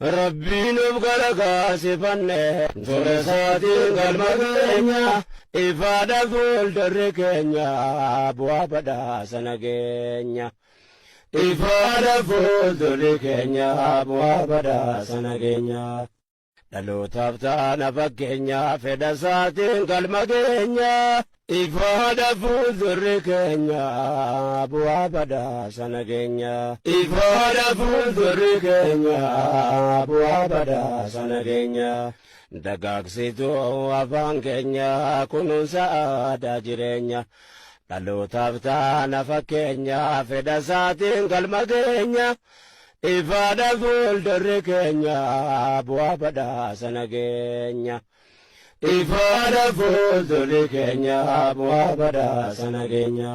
Rabbiin of galagaasifanne toresaatiin galma keenya ifaadha fuuldurri keenya bu'aa badhaasa nageenya. Ifaadha fuuldurri keenya bu'aa badhaasa nageenya. Dhalootaaf taana fakkeenya fedha isaatiin galma keenya ifaadha fuuldurri keenya bu'aa badhaasa nageenya. Ifaadha fuuldurri keenya bu'aa badhaasa nageenya. Dagaagsituu afaan keenya kunuunsa aadaa jireenya. Dhalootaaf taana fakkeenya fedha isaatiin galma keenya ifaadha fuuldurri keenya bu'aa badhaasa nageenya. Ifaadha fuuldurri keenya bu'aa badhaasa nageenya.